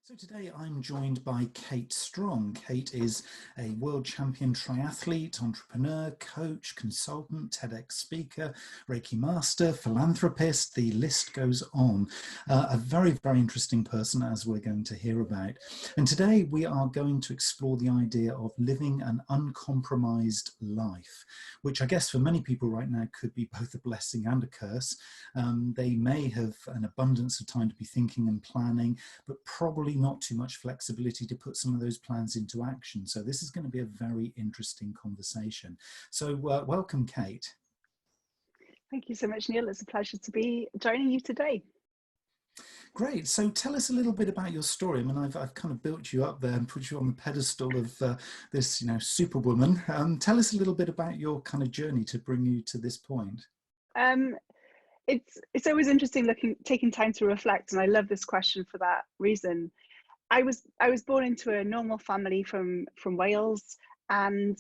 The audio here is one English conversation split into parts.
So today I'm joined by Kate Strong. Kate is a world champion triathlete, entrepreneur, coach, consultant, TEDx speaker, REIKI master, philanthropist, the list goes on. A very, very interesting person, as we're going to hear about. And today we are going to explore the idea of living an uncompromised life, which I guess for many people right now could be both a blessing and a curse. They may have an abundance of time to be thinking and planning, but probably not too much flexibility to put some of those plans into action. So this is going to be a very interesting conversation. So welcome, Kate. Thank you so much, Neil. It's a pleasure to be joining you today. Great. So tell us a little bit about your story. I mean, I've kind of built you up there and put you on the pedestal of this, superwoman. Tell us a little bit about your kind of journey to bring you to this point. It's always interesting taking time to reflect, and I love this question for that reason. I was born into a normal family from Wales, and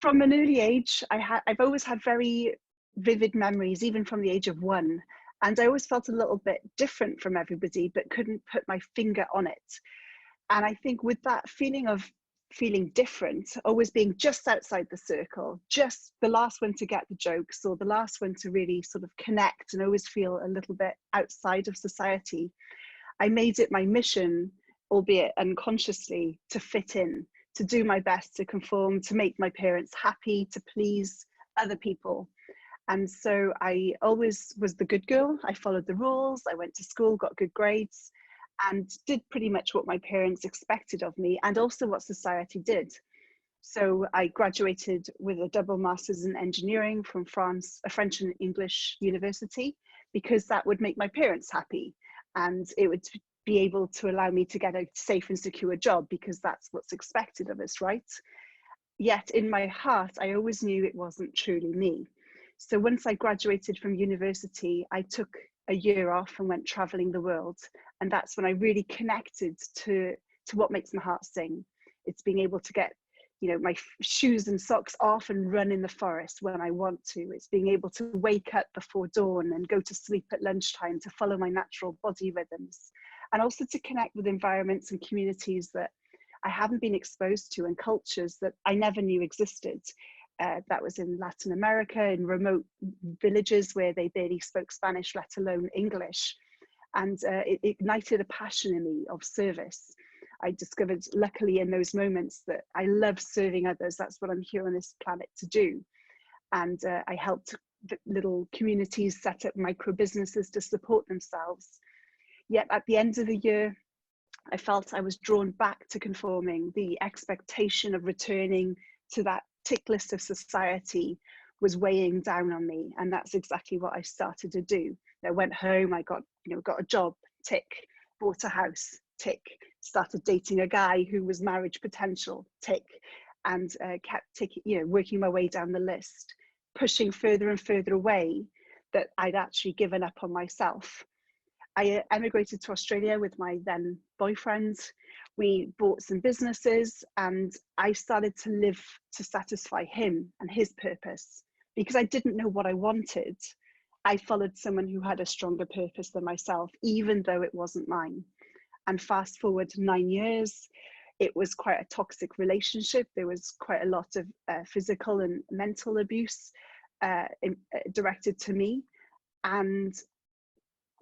from an early age, I've always had very vivid memories, even from the age of 1. And I always felt a little bit different from everybody, but couldn't put my finger on it. And I think with that feeling of feeling different, always being just outside the circle, just the last one to get the jokes, or the last one to really sort of connect and always feel a little bit outside of society, I made it my mission, albeit unconsciously, to fit in, to do my best to conform, to make my parents happy, to please other people. And so I always was the good girl. I followed the rules. I went to school, got good grades, and did pretty much what my parents expected of me, and also what society did. So I graduated with a double master's in engineering from France, a French and English university, because that would make my parents happy, and it would be able to allow me to get a safe and secure job, because that's what's expected of us, right? Yet in my heart, I always knew it wasn't truly me. So once I graduated from university, I took a year off and went traveling the world. And that's when I really connected to what makes my heart sing. It's being able to get, my shoes and socks off and run in the forest when I want to. It's being able to wake up before dawn and go to sleep at lunchtime, to follow my natural body rhythms. And also to connect with environments and communities that I haven't been exposed to, and cultures that I never knew existed. That was in Latin America, in remote villages where they barely spoke Spanish, let alone English. And it ignited a passion in me of service. I discovered, luckily, in those moments that I love serving others. That's what I'm here on this planet to do. And I helped little communities set up micro businesses to support themselves. Yet at the end of the year, I felt I was drawn back to conforming. The expectation of returning to that tick list of society was weighing down on me, and that's exactly what I started to do. I went home, I got a job, tick, bought a house, tick, started dating a guy who was marriage potential, tick, and kept ticking, working my way down the list, pushing further and further away that I'd actually given up on myself. I emigrated to Australia with my then boyfriend. We bought some businesses, and I started to live to satisfy him and his purpose. Because I didn't know what I wanted, I followed someone who had a stronger purpose than myself, even though it wasn't mine. And fast forward 9 years, it was quite a toxic relationship. There was quite a lot of physical and mental abuse directed to me. And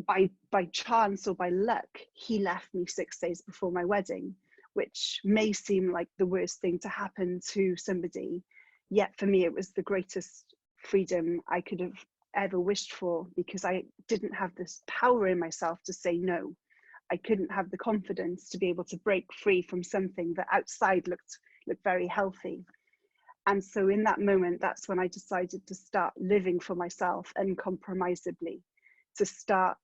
by chance or by luck, he left me 6 days before my wedding, which may seem like the worst thing to happen to somebody. Yet for me, it was the greatest freedom I could have ever wished for, because I didn't have this power in myself to say no. I couldn't have the confidence to be able to break free from something that outside looked very healthy. And so in that moment, that's when I decided to start living for myself uncompromisedly, to start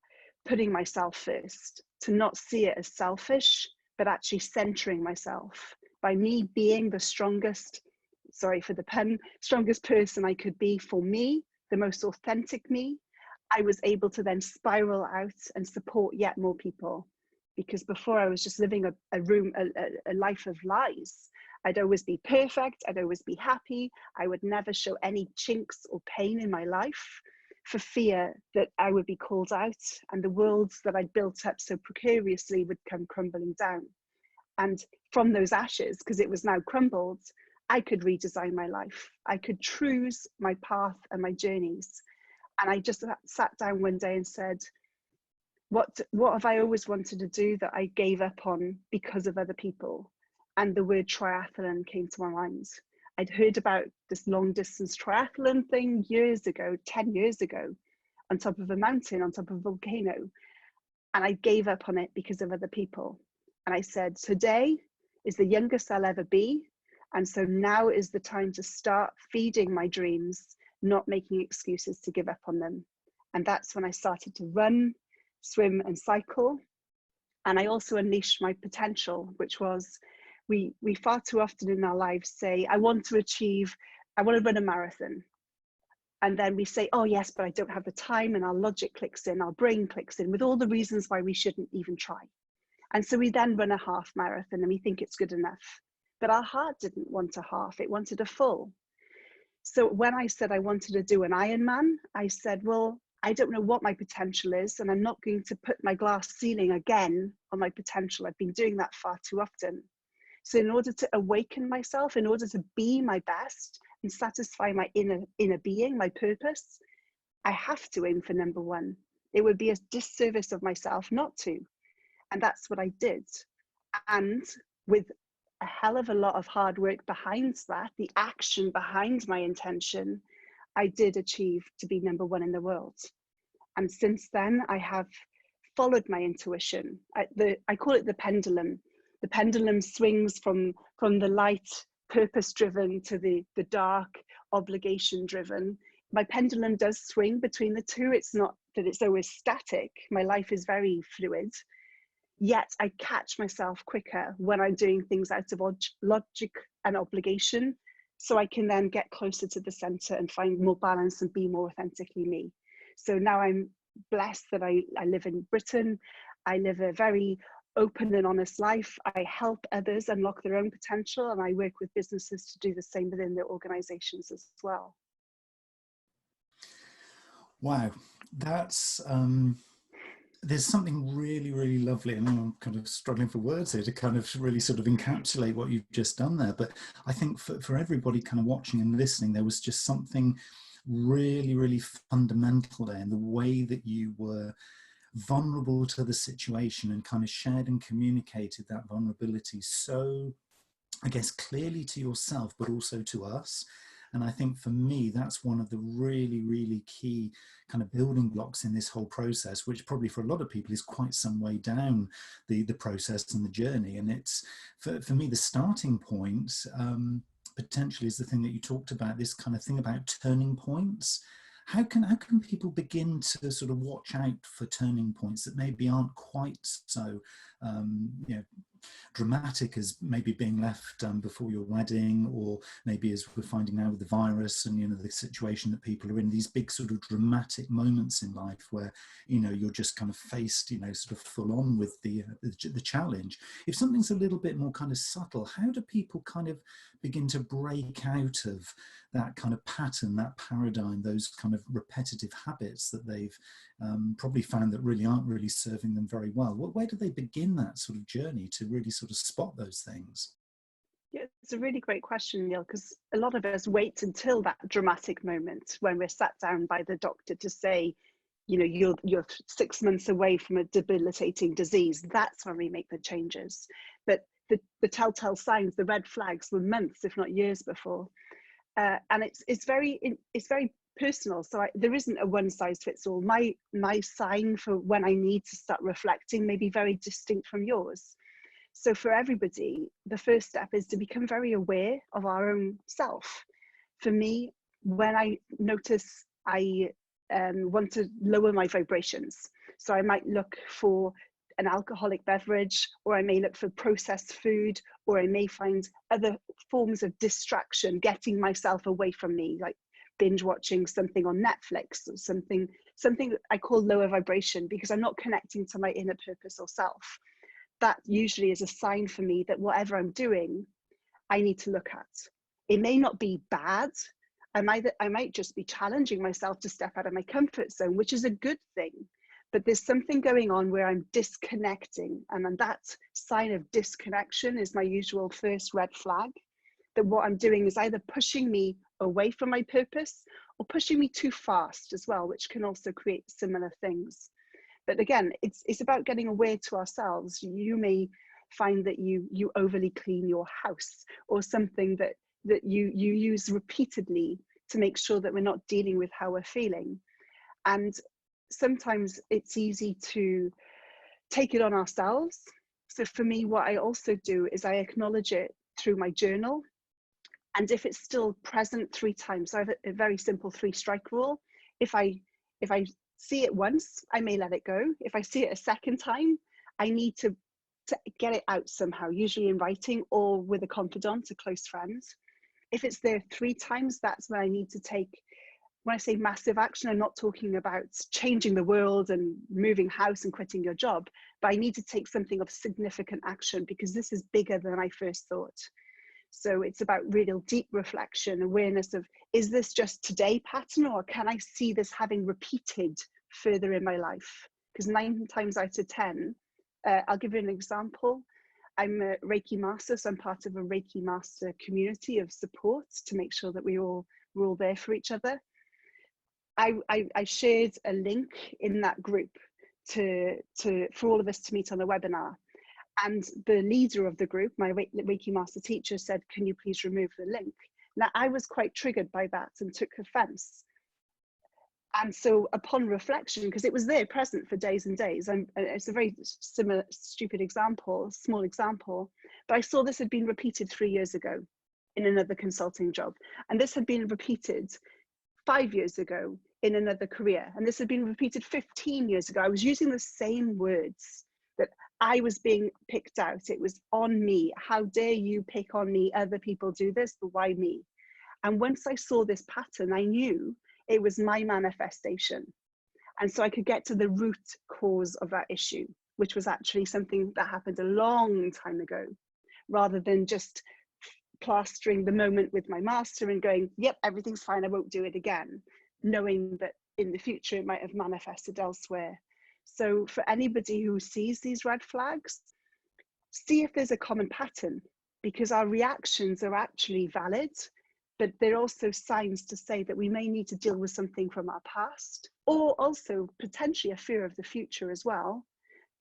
putting myself first, to not see it as selfish, but actually centering myself. By me being the strongest, sorry for the pun, strongest person I could be for me, the most authentic me, I was able to then spiral out and support yet more people. Because before, I was just living a life of lies. I'd always be perfect, I'd always be happy, I would never show any chinks or pain in my life. for fear that I would be called out and the worlds that I'd built up so precariously would come crumbling down. And from those ashes, because it was now crumbled, I could redesign my life. I could choose my path and my journeys. And I just sat down one day and said, what have I always wanted to do that I gave up on because of other people? And the word triathlon came to my mind. I'd heard about this long distance triathlon thing years ago, 10 years ago, on top of a mountain, on top of a volcano. And I gave up on it because of other people. And I said, today is the youngest I'll ever be. And so now is the time to start feeding my dreams, not making excuses to give up on them. And that's when I started to run, swim and cycle. And I also unleashed my potential, which was, we far too often in our lives say, I want to run a marathon. And then we say, oh yes, but I don't have the time, and our logic clicks in, our brain clicks in with all the reasons why we shouldn't even try. And so we then run a half marathon and we think it's good enough. But our heart didn't want a half, it wanted a full. So when I said I wanted to do an Ironman, I said, well, I don't know what my potential is, and I'm not going to put my glass ceiling again on my potential. I've been doing that far too often. So in order to awaken myself, in order to be my best and satisfy my inner being, my purpose, I have to aim for number one. It would be a disservice of myself not to. And that's what I did. And with a hell of a lot of hard work behind that, the action behind my intention, I did achieve to be number one in the world. And since then, I have followed my intuition. I call it the pendulum. The pendulum swings from the light, purpose-driven to the dark, obligation-driven. My pendulum does swing between the two. It's not that it's always static. My life is very fluid. Yet I catch myself quicker when I'm doing things out of logic and obligation, so I can then get closer to the center and find more balance and be more authentically me. So now I'm blessed that I live in Britain. I live a very open and honest life. I help others unlock their own potential, and I work with businesses to do the same within their organizations as well. Wow, that's there's something really, really lovely, and I'm kind of struggling for words here to kind of really sort of encapsulate what you've just done there. But I think for everybody kind of watching and listening, there was just something really, really fundamental there in the way that you were vulnerable to the situation and kind of shared and communicated that vulnerability so, I guess, clearly to yourself, but also to us. And I think for me, that's one of the really, really key kind of building blocks in this whole process, which probably for a lot of people is quite some way down the process and the journey. And it's, for me, the starting point potentially is the thing that you talked about, this kind of thing about turning points. How can people begin to sort of watch out for turning points that maybe aren't quite so dramatic as maybe being left before your wedding, or maybe as we're finding now with the virus and the situation that people are in, these big sort of dramatic moments in life where you're just kind of faced sort of full on with the challenge. If something's a little bit more kind of subtle, how do people kind of begin to break out of that kind of pattern, that paradigm, those kind of repetitive habits that they've probably found that really aren't really serving them very well? Where do they begin that sort of journey to really sort of spot those things? Yeah, it's a really great question, Neil, because a lot of us wait until that dramatic moment when we're sat down by the doctor to say, you're 6 months away from a debilitating disease. That's when we make the changes. But the telltale signs, the red flags, were months, if not years before. And it's very personal. So there isn't a one size fits all. My sign for when I need to start reflecting may be very distinct from yours. So for everybody, the first step is to become very aware of our own self. For me, when I notice I want to lower my vibrations, so I might look for an alcoholic beverage, or I may look for processed food, or I may find other forms of distraction, getting myself away from me, like binge watching something on Netflix, or something I call lower vibration, because I'm not connecting to my inner purpose or self. That usually is a sign for me that whatever I'm doing, I need to look at. It may not be bad. I might just be challenging myself to step out of my comfort zone, which is a good thing. But there's something going on where I'm disconnecting. And that sign of disconnection is my usual first red flag, that what I'm doing is either pushing me away from my purpose or pushing me too fast as well, which can also create similar things. But again, it's about getting aware to ourselves. You may find that you overly clean your house, or something that you use repeatedly to make sure that we're not dealing with how we're feeling. And sometimes it's easy to take it on ourselves. So for me, what I also do is I acknowledge it through my journal. And if it's still present 3 times, so I have a very simple 3-strike rule. If I see it once, I may let it go. If I see it a second time, I need to get it out somehow, usually in writing or with a confidant, a close friend. If it's there 3 times, that's when I need to take, when I say massive action, I'm not talking about changing the world and moving house and quitting your job, but I need to take something of significant action, because this is bigger than I first thought. So it's about real deep reflection, awareness of, is this just today pattern, or can I see this having repeated further in my life? Because 9 times out of 10, I'll give you an example. I'm a Reiki Master, so I'm part of a Reiki Master community of support to make sure that we're all there for each other. I shared a link in that group for all of us to meet on a webinar. And the leader of the group, my Reiki Master teacher, said, can you please remove the link? Now, I was quite triggered by that and took offense. And so upon reflection, because it was there present for days and days, and it's a very similar, stupid example, small example, but I saw this had been repeated 3 years ago in another consulting job. And this had been repeated 5 years ago in another career. And this had been repeated 15 years ago. I was using the same words, that I was being picked out. It was on me. How dare you pick on me? Other people do this, but why me? And once I saw this pattern, I knew it was my manifestation. And so I could get to the root cause of that issue, which was actually something that happened a long time ago, rather than just plastering the moment with my master and going, yep, everything's fine, I won't do it again, knowing that in the future it might have manifested elsewhere. So for anybody who sees these red flags, see if there's a common pattern, because our reactions are actually valid, but they're also signs to say that we may need to deal with something from our past, or also potentially a fear of the future as well.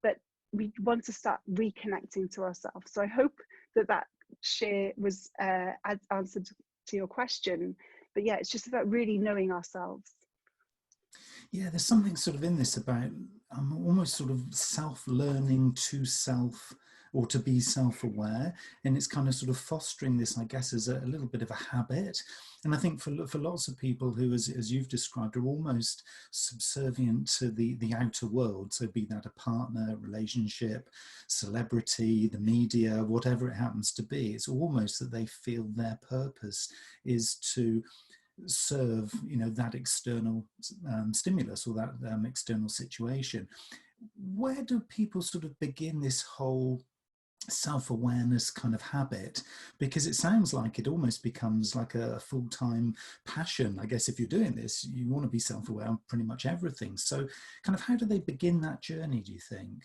But we want to start reconnecting to ourselves. So I hope that share was answered to your question. But yeah, it's just about really knowing ourselves. Yeah, there's something sort of in this about almost sort of self-learning to self, or to be self-aware, and it's kind of sort of fostering this, I guess, as a little bit of a habit. And I think for lots of people who, as you've described, are almost subservient to the outer world, so be that a partner, relationship, celebrity, the media, whatever it happens to be, it's almost that they feel their purpose is to serve, that external stimulus, or that external situation. Where do people sort of begin this whole self-awareness kind of habit? Because it sounds like it almost becomes like a full-time passion. I guess if you're doing this, you want to be self-aware of pretty much everything. So kind of how do they begin that journey, do you think?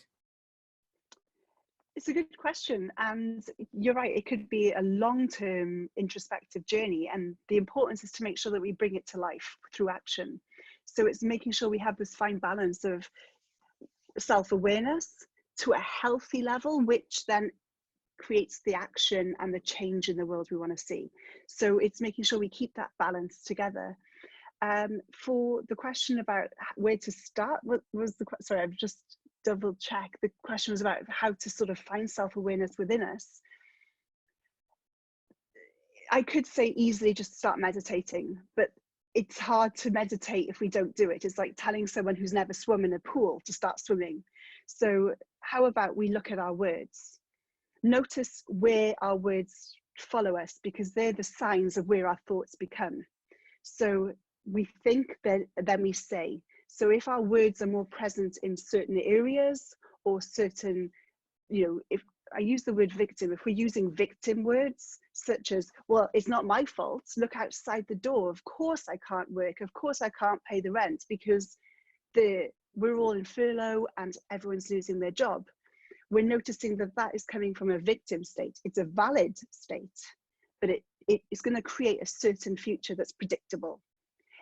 It's a good question, and you're right, it could be a long-term introspective journey, and the importance is to make sure that we bring it to life through action. So it's making sure we have this fine balance of self-awareness to a healthy level, which then creates the action and the change in the world we want to see. So it's making sure we keep that balance together. For the question about where to start, what was the, sorry, I've just double check. The question was about how to sort of find self-awareness within us. I could say easily just start meditating, but it's hard to meditate if we don't do it. It's like telling someone who's never swum in a pool to start swimming. So how about we look at our words? Notice where our words follow us, because they're the signs of where our thoughts become. So we think, then we say. So if our words are more present in certain areas, or certain, if I use the word victim, if we're using victim words, such as, well, it's not my fault. Look outside the door. Of course I can't work. Of course I can't pay the rent because we're all in furlough and everyone's losing their job. We're noticing that that is coming from a victim state. It's a valid state, but it is going to create a certain future that's predictable.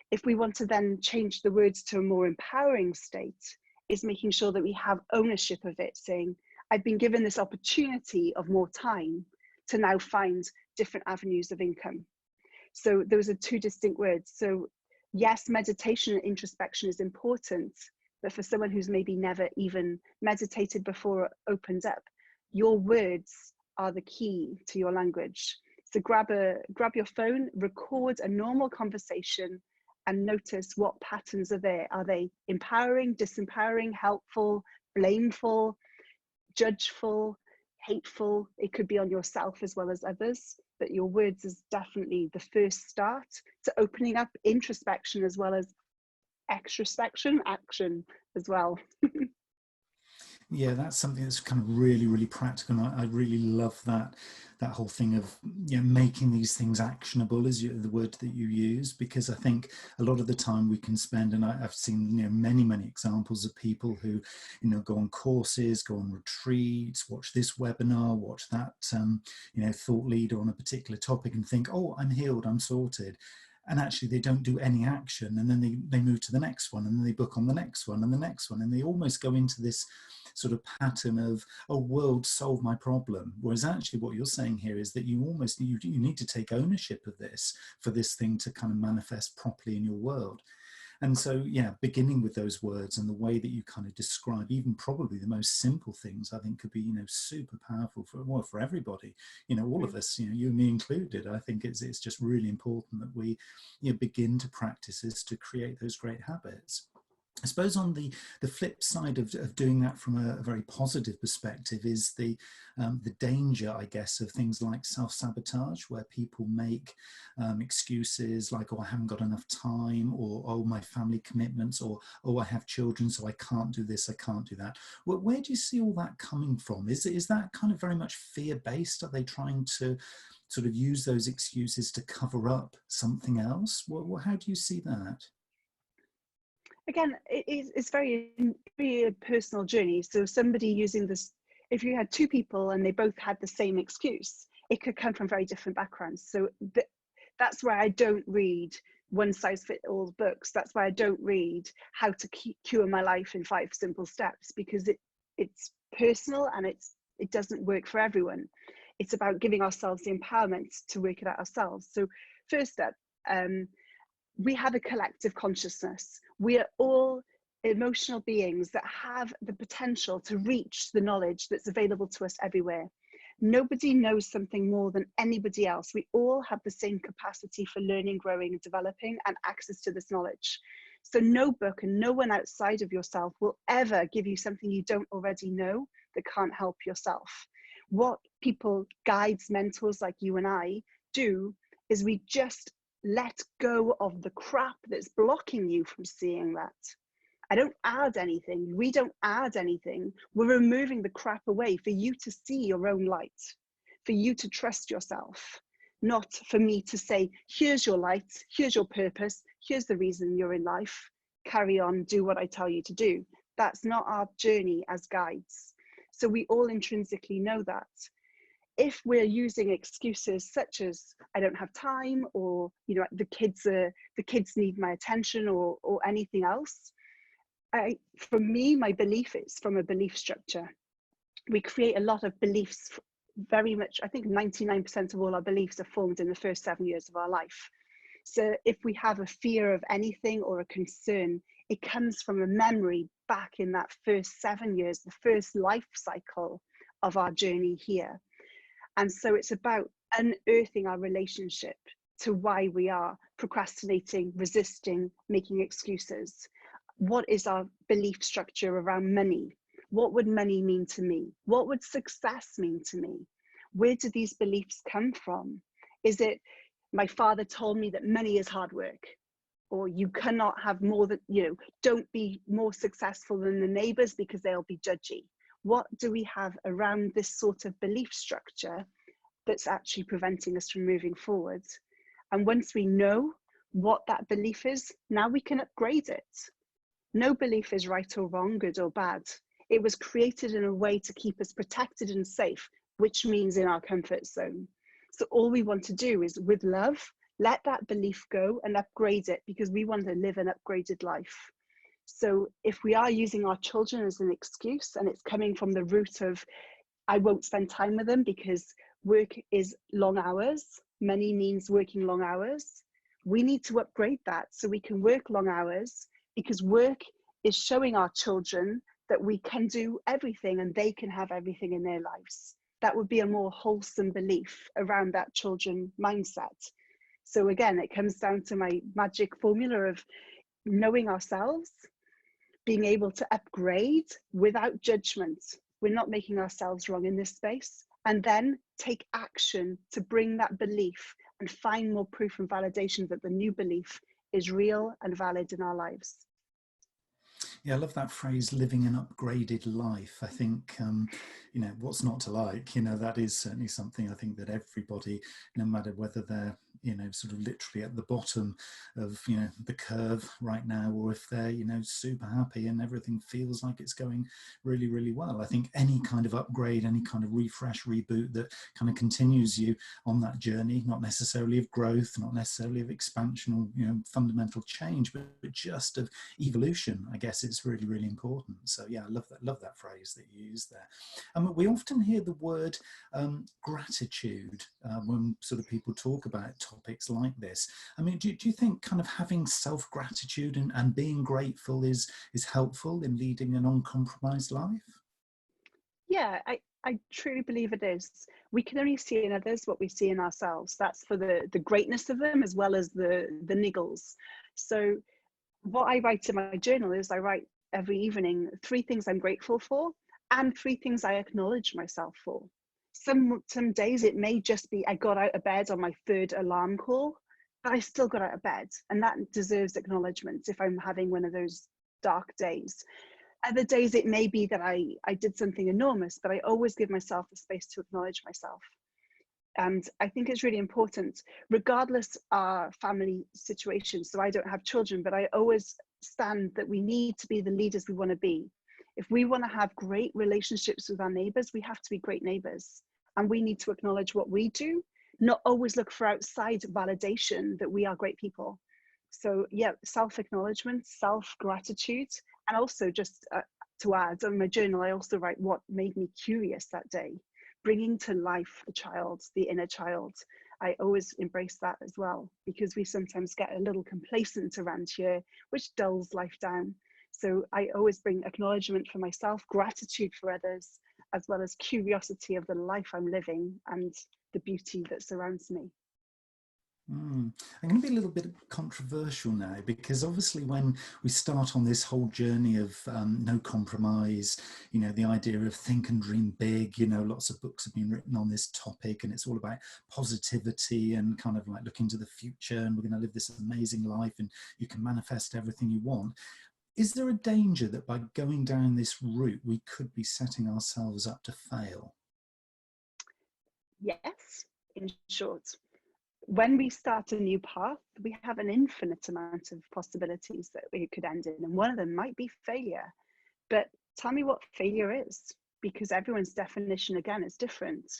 If we want to then change the words to a more empowering state, is making sure that we have ownership of it, saying, I've been given this opportunity of more time to now find different avenues of income. So those are two distinct words. So yes, meditation and introspection is important, but for someone who's maybe never even meditated before or opened up, your words are the key to your language. So grab your phone, record a normal conversation, and notice what patterns are there. Are they empowering, disempowering, helpful, blameful, judgeful, hateful? It could be on yourself as well as others, but your words is definitely the first start to opening up introspection as well as extrospection, action as well. Yeah, that's something that's kind of really, really practical. And I really love that whole thing of, you know, making these things actionable is the word that you use, because I think a lot of the time we can spend, and I've seen, you know, many examples of people who, you know, go on courses, go on retreats, watch this webinar, watch that, you know, thought leader on a particular topic and think, oh, I'm healed, I'm sorted. And actually they don't do any action, and then they move to the next one, and then they book on the next one and the next one, and they almost go into this sort of pattern of, oh, world, solve my problem. Whereas actually what you're saying here is that you almost you need to take ownership of this for this thing to kind of manifest properly in your world. And so, yeah, beginning with those words and the way that you kind of describe even probably the most simple things, I think could be, you know, super powerful for everybody, you know, all of us, you know, you and me included. I think it's just really important that we, you know, begin to practice this to create those great habits. I suppose on the flip side of doing that from a very positive perspective is the danger, I guess, of things like self-sabotage, where people make excuses like, oh, I haven't got enough time, or, oh, my family commitments, or, oh, I have children, so I can't do this, I can't do that. Where do you see all that coming from? Is that kind of very much fear-based? Are they trying to sort of use those excuses to cover up something else? How do you see that? Again, it's very a personal journey. So somebody using this, if you had two people and they both had the same excuse, it could come from very different backgrounds. So that's why I don't read one size fits all books. That's why I don't read how to cure my life in 5 simple steps, because it's personal and it doesn't work for everyone. It's about giving ourselves the empowerment to work it out ourselves. So first step, we have a collective consciousness. We are all emotional beings that have the potential to reach the knowledge that's available to us everywhere. Nobody knows something more than anybody else. We all have the same capacity for learning, growing, and developing, and access to this knowledge. So no book and no one outside of yourself will ever give you something you don't already know that can't help yourself. What people, guides, mentors like you and I do is we just let go of the crap that's blocking you from seeing that. I don't add anything. We don't add anything. We're removing the crap away for you to see your own light, for you to trust yourself, not for me to say, here's your light, here's your purpose, here's the reason you're in life. Carry on, do what I tell you to do. That's not our journey as guides. So we all intrinsically know that. If we're using excuses such as I don't have time, or, you know, the kids need my attention, or anything else, for me, my belief is from a belief structure. We create a lot of beliefs, very much, I think 99% of all our beliefs are formed in the first 7 years of our life. So if we have a fear of anything or a concern, it comes from a memory back in that first 7 years, the first life cycle of our journey here. And so it's about unearthing our relationship to why we are procrastinating, resisting, making excuses. What is our belief structure around money? What would money mean to me? What would success mean to me? Where do these beliefs come from? Is it my father told me that money is hard work, or you cannot have more than, you know, don't be more successful than the neighbors because they'll be judgy? What do we have around this sort of belief structure? that's actually preventing us from moving forward. And once we know what that belief is, now we can upgrade it. No belief is right or wrong, good or bad. It was created in a way to keep us protected and safe, which means in our comfort zone. So all we want to do is, with love, let that belief go and upgrade it, because we want to live an upgraded life. So if we are using our children as an excuse, and it's coming from the root of, I won't spend time with them because work is long hours, money means working long hours, we need to upgrade that so we can work long hours, because work is showing our children that we can do everything and they can have everything in their lives. That would be a more wholesome belief around that children mindset. So again, it comes down to my magic formula of knowing ourselves, being able to upgrade without judgment. We're not making ourselves wrong in this space. And then take action to bring that belief and find more proof and validation that the new belief is real and valid in our lives. Yeah, I love that phrase, living an upgraded life. I think, you know, what's not to like, you know, that is certainly something I think that everybody, no matter whether they're, you know, sort of literally at the bottom of, you know, the curve right now, or if they're, you know, super happy and everything feels like it's going really, really well. I think any kind of upgrade, any kind of refresh, reboot that kind of continues you on that journey, not necessarily of growth, not necessarily of expansion or, you know, fundamental change, but just of evolution, I guess it's really, really important. So yeah, I love that phrase that you use there. We often hear the word gratitude when sort of people talk about topics like this. I mean, do you think kind of having self-gratitude and being grateful is helpful in leading an uncompromised life? Yeah, I truly believe it is. We can only see in others what we see in ourselves. That's for the greatness of them as well as the niggles. So what I write in my journal is, I write every evening 3 things I'm grateful for and 3 things I acknowledge myself for. Some days it may just be I got out of bed on my 3rd alarm call, but I still got out of bed, and that deserves acknowledgement if I'm having one of those dark days. Other days it may be that I did something enormous, but I always give myself the space to acknowledge myself. And I think it's really important, regardless our family situation. So I don't have children, but I always stand that we need to be the leaders we want to be. If we want to have great relationships with our neighbors, we have to be great neighbors. And we need to acknowledge what we do, not always look for outside validation that we are great people. So yeah, self-acknowledgement, self-gratitude, and also just to add, on my journal, I also write what made me curious that day. Bringing to life the child, the inner child. I always embrace that as well, because we sometimes get a little complacent around here, which dulls life down. So I always bring acknowledgement for myself, gratitude for others, as well as curiosity of the life I'm living and the beauty that surrounds me. I'm going to be a little bit controversial now, because obviously when we start on this whole journey of no compromise, you know, the idea of think and dream big, you know, lots of books have been written on this topic, and it's all about positivity and kind of like looking to the future, and we're going to live this amazing life and you can manifest everything you want. Is there a danger that by going down this route, we could be setting ourselves up to fail? Yes, in short. When we start a new path, we have an infinite amount of possibilities that we could end in, and one of them might be failure. But tell me what failure is, because everyone's definition, again, is different.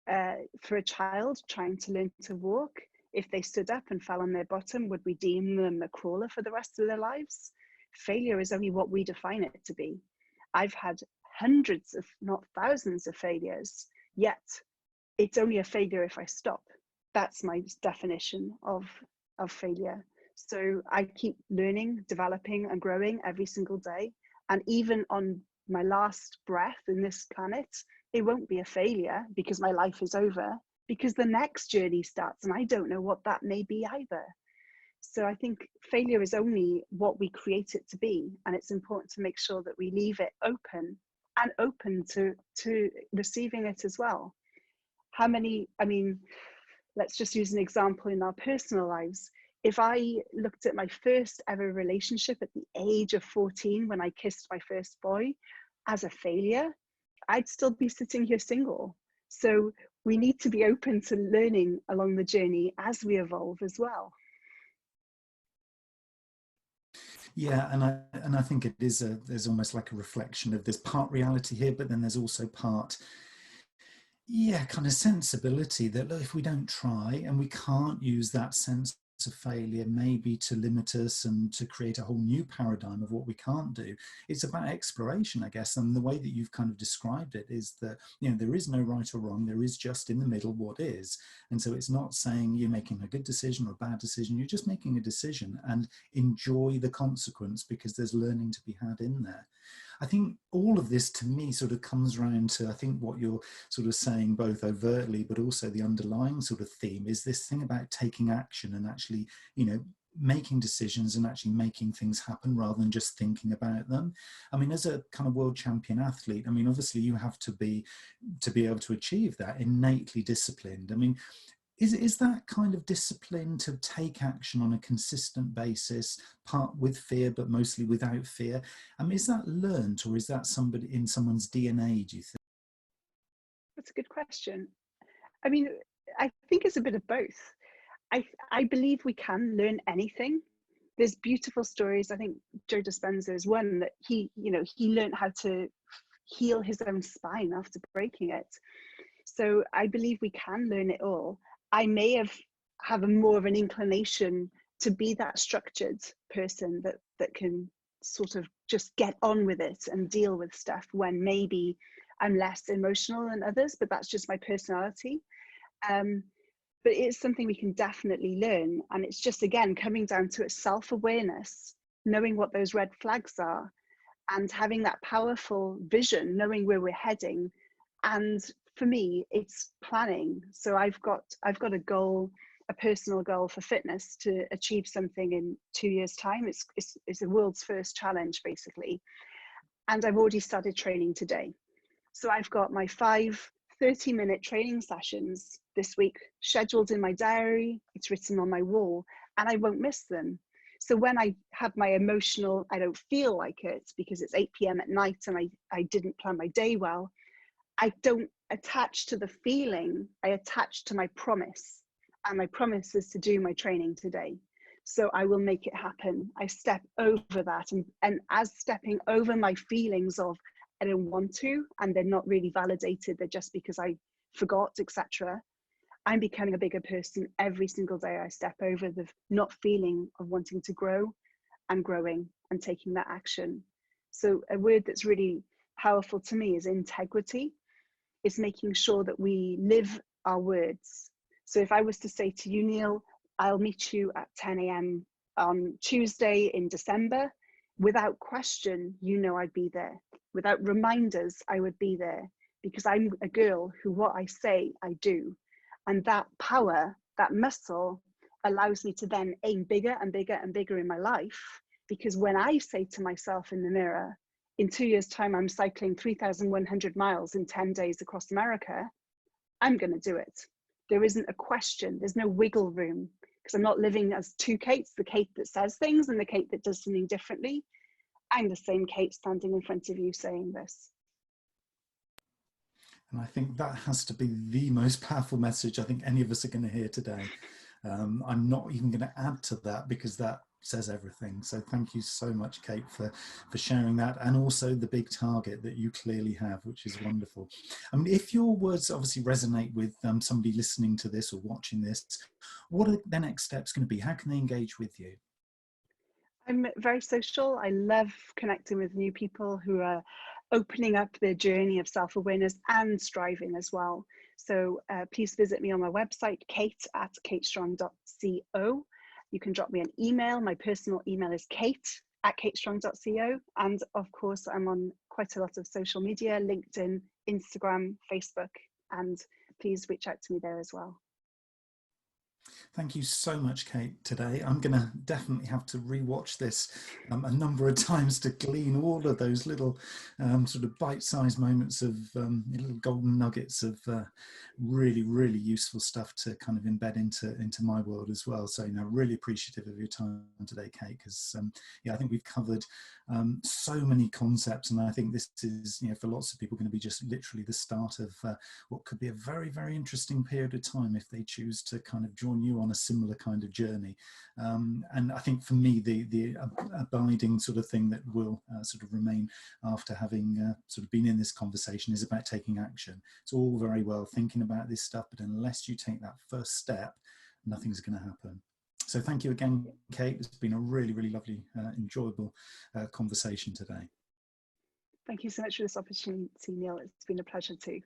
For a child trying to learn to walk, if they stood up and fell on their bottom, would we deem them a crawler for the rest of their lives? Failure is only what we define it to be. I've had hundreds, if not thousands, of failures, yet it's only a failure if I stop. That's my definition of failure. So I keep learning, developing, and growing every single day. And even on my last breath in this planet, it won't be a failure because my life is over, because the next journey starts, and I don't know what that may be either. So I think failure is only what we create it to be, and it's important to make sure that we leave it open, and open to receiving it as well. How many, I mean, let's just use an example in our personal lives. If I looked at my first ever relationship at the age of 14, when I kissed my first boy, as a failure, I'd still be sitting here single. So we need to be open to learning along the journey as we evolve as well. Yeah, and I think it is there's almost like a reflection of there's part reality here, but then there's also part, yeah, kind of sensibility that, look, if we don't try, and we can't use that sense of failure maybe to limit us and to create a whole new paradigm of what we can't do. It's about exploration, I guess, and the way that you've kind of described it is that, you know, there is no right or wrong, there is just in the middle what is. And so it's not saying you're making a good decision or a bad decision, you're just making a decision, and enjoy the consequence, because there's learning to be had in there. I think all of this to me sort of comes around to, I think, what you're sort of saying both overtly, but also the underlying sort of theme is this thing about taking action and actually, you know, making decisions and actually making things happen rather than just thinking about them. I mean, as a kind of world champion athlete, I mean, obviously you have to be able to achieve that, innately disciplined. I mean, is that kind of discipline to take action on a consistent basis, part with fear, but mostly without fear? I mean, is that learned, or is that somebody in someone's DNA, do you think? That's a good question. I mean, I think it's a bit of both. I believe we can learn anything. There's beautiful stories. I think Joe Dispenza is one that he learned how to heal his own spine after breaking it. So I believe we can learn it all. I may have a more of an inclination to be that structured person that can sort of just get on with it and deal with stuff when maybe I'm less emotional than others, but that's just my personality. But it's something we can definitely learn. And it's just, again, coming down to its self-awareness, knowing what those red flags are, and having that powerful vision, knowing where we're heading. And for me, it's planning. So I've got a goal, a personal goal for fitness to achieve something in 2 years' time. It's the world's first challenge, basically. And I've already started training today. So I've got my 5 30-minute training sessions this week scheduled in my diary. It's written on my wall, and I won't miss them. So when I have my emotional, I don't feel like it because it's 8 p.m. at night and I didn't plan my day well, I don't attach to the feeling, I attach to my promise. And my promise is to do my training today. So I will make it happen. I step over that. And as stepping over my feelings of, I don't want to, and they're not really validated, they're just because I forgot, etc. I'm becoming a bigger person every single day. I step over the not feeling of wanting to grow and growing and taking that action. So a word that's really powerful to me is integrity. It's making sure that we live our words. So if I was to say to you, Neil, I'll meet you at 10 a.m. on Tuesday in December, without question, you know I'd be there. Without reminders, I would be there, because I'm a girl who what I say, I do. And that power, that muscle, allows me to then aim bigger and bigger and bigger in my life. Because when I say to myself in the mirror, in 2 years' time, I'm cycling 3,100 miles in 10 days across America, I'm going to do it. There isn't a question. There's no wiggle room, because I'm not living as two Kates, the Kate that says things and the Kate that does something differently. I'm the same Kate standing in front of you saying this. And I think that has to be the most powerful message I think any of us are going to hear today. I'm not even going to add to that, because that says everything. So thank you so much, Kate, for sharing that, and also the big target that you clearly have, which is wonderful. I mean, if your words obviously resonate with somebody listening to this or watching this, what are the next steps going to be? How can they engage with you? I'm very social. I love connecting with new people who are opening up their journey of self-awareness and striving as well. So please visit me on my website, kate@katestrong.co. You can drop me an email. My personal email is kate@katestrong.co. And of course, I'm on quite a lot of social media, LinkedIn, Instagram, Facebook, and please reach out to me there as well. Thank you so much, Kate, today. I'm going to definitely have to rewatch this a number of times to glean all of those little sort of bite-sized moments of little golden nuggets of really, really useful stuff to kind of embed into my world as well. So, really appreciative of your time today, Kate, because yeah, I think we've covered so many concepts, and I think this is, for lots of people, going to be just literally the start of what could be a very, very interesting period of time if they choose to kind of join you on a similar kind of journey. And I think for me, the abiding sort of thing that will sort of remain after having sort of been in this conversation is about taking action. It's all very well thinking about this stuff, but unless you take that first step, nothing's going to happen. So thank you again, Kate. It's been a really, really lovely, enjoyable conversation today. Thank you so much for this opportunity, Neil. It's been a pleasure too.